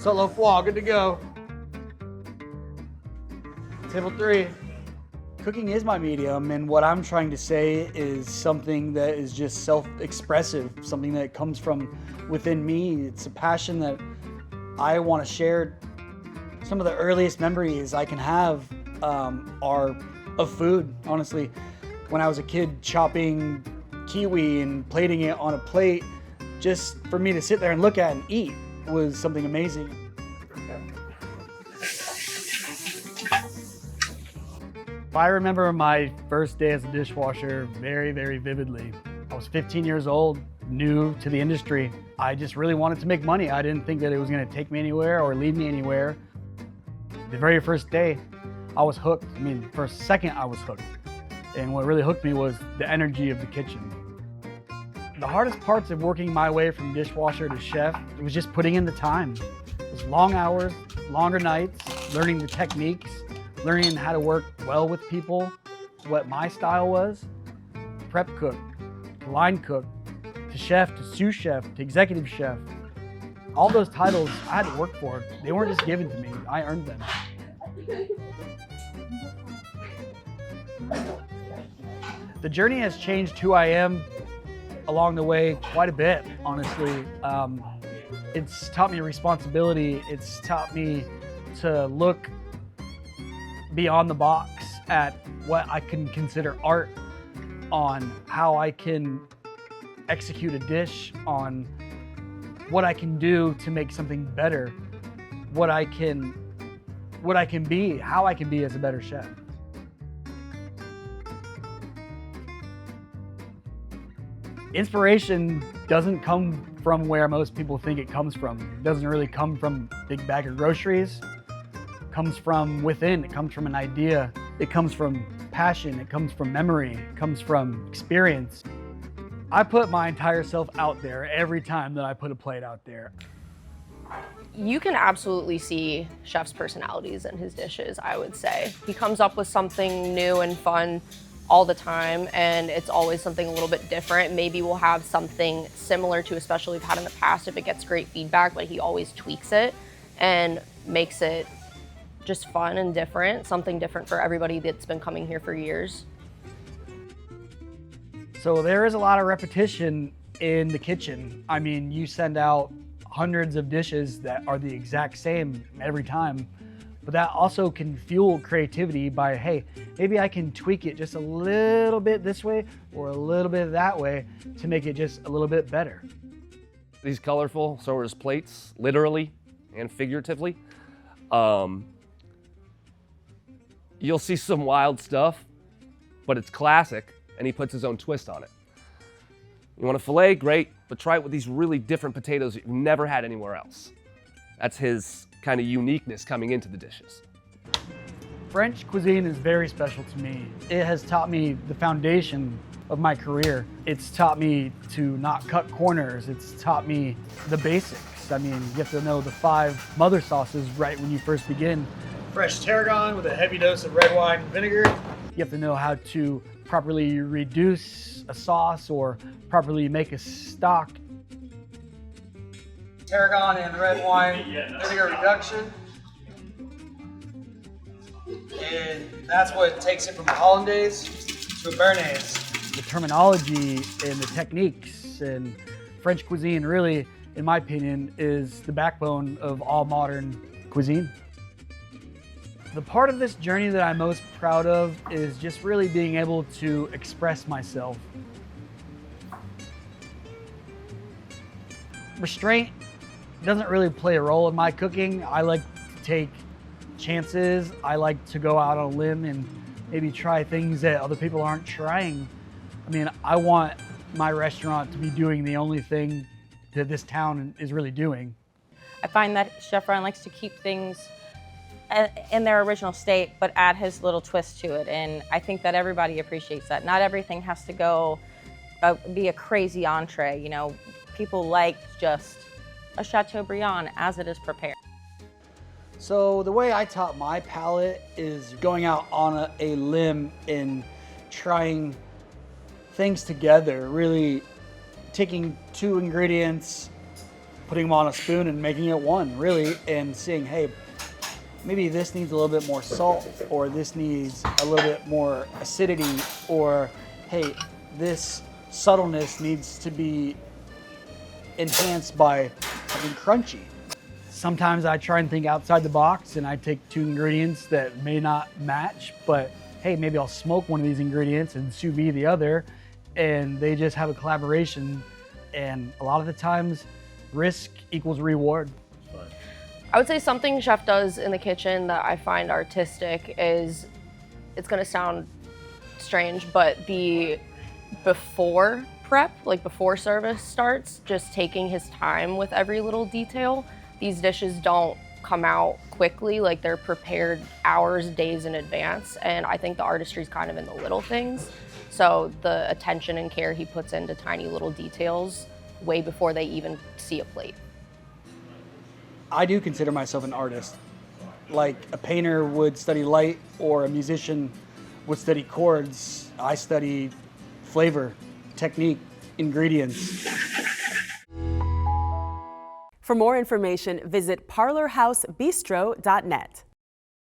Solo foie, good to go. Table 3. Cooking is my medium, and what I'm trying to say is something that is just self-expressive, something that comes from within me. It's a passion that I want to share. Some of the earliest memories I can have are of food, honestly. When I was a kid, chopping kiwi and plating it on a plate, just for me to sit there and look at and eat was something amazing. I remember my first day as a dishwasher very, very vividly. I was 15 years old, new to the industry. I just really wanted to make money. I didn't think that it was gonna take me anywhere or lead me anywhere. The very first day, I was hooked. I mean, for a second, I was hooked. And what really hooked me was the energy of the kitchen. The hardest parts of working my way from dishwasher to chef, it was just putting in the time. It was long hours, longer nights, learning the techniques, learning how to work well with people, what my style was. Prep cook, to line cook, to chef, to sous chef, to executive chef. All those titles I had to work for. They weren't just given to me, I earned them. The journey has changed who I am along the way quite a bit, honestly. It's taught me responsibility. It's taught me to look beyond the box at what I can consider art, on how I can execute a dish, on what I can do to make something better, what I can be, how I can be as a better chef. Inspiration doesn't come from where most people think it comes from. It doesn't really come from a big bag of groceries. It comes from within. It comes from an idea. It comes from passion. It comes from memory. It comes from experience. I put my entire self out there every time that I put a plate out there. You can absolutely see Chef's personalities in his dishes, I would say. He comes up with something new and fun all the time, and it's always something a little bit different. Maybe we'll have something similar to a special we've had in the past if it gets great feedback, but he always tweaks it and makes it just fun and different, something different for everybody that's been coming here for years. So there is a lot of repetition in the kitchen. I mean, you send out hundreds of dishes that are the exact same every time. But that also can fuel creativity by, hey, maybe I can tweak it just a little bit this way or a little bit that way to make it just a little bit better. He's colorful, so are his plates, literally and figuratively. You'll see some wild stuff, but it's classic, and he puts his own twist on it. You want a filet? Great, but try it with these really different potatoes you've never had anywhere else. That's his kind of uniqueness coming into the dishes. French cuisine is very special to me. It has taught me the foundation of my career. It's taught me to not cut corners. It's taught me the basics. I mean, you have to know the 5 mother sauces right when you first begin. Fresh tarragon with a heavy dose of red wine and vinegar. You have to know how to properly reduce a sauce or properly make a stock. Tarragon and red wine vinegar reduction. And that's what takes it from a hollandaise to a béarnaise. The terminology and the techniques and French cuisine really, in my opinion, is the backbone of all modern cuisine. The part of this journey that I'm most proud of is just really being able to express myself. Restraint doesn't really play a role in my cooking. I like to take chances. I like to go out on a limb and maybe try things that other people aren't trying. I mean, I want my restaurant to be doing the only thing that this town is really doing. I find that Chef Ryan likes to keep things in their original state, but add his little twist to it. And I think that everybody appreciates that. Not everything has to go, be a crazy entree. You know, people like just a Chateaubriand as it is prepared. So the way I taught my palate is going out on a limb and trying things together, really taking 2 ingredients, putting them on a spoon and making it one, really, and seeing, hey, maybe this needs a little bit more salt, or this needs a little bit more acidity, or hey, this subtleness needs to be enhanced by something crunchy. Sometimes I try and think outside the box and I take two ingredients that may not match, but hey, maybe I'll smoke one of these ingredients and sous vide the other, and they just have a collaboration. And a lot of the times, risk equals reward. I would say something Chef does in the kitchen that I find artistic is, it's gonna sound strange, but the before prep, like before service starts, just taking his time with every little detail. These dishes don't come out quickly, like they're prepared hours, days in advance, and I think the artistry is kind of in the little things. So the attention and care he puts into tiny little details way before they even see a plate. I do consider myself an artist. Like a painter would study light, or a musician would study chords. I study flavor, technique, ingredients. For more information, visit parlorhousebistro.net.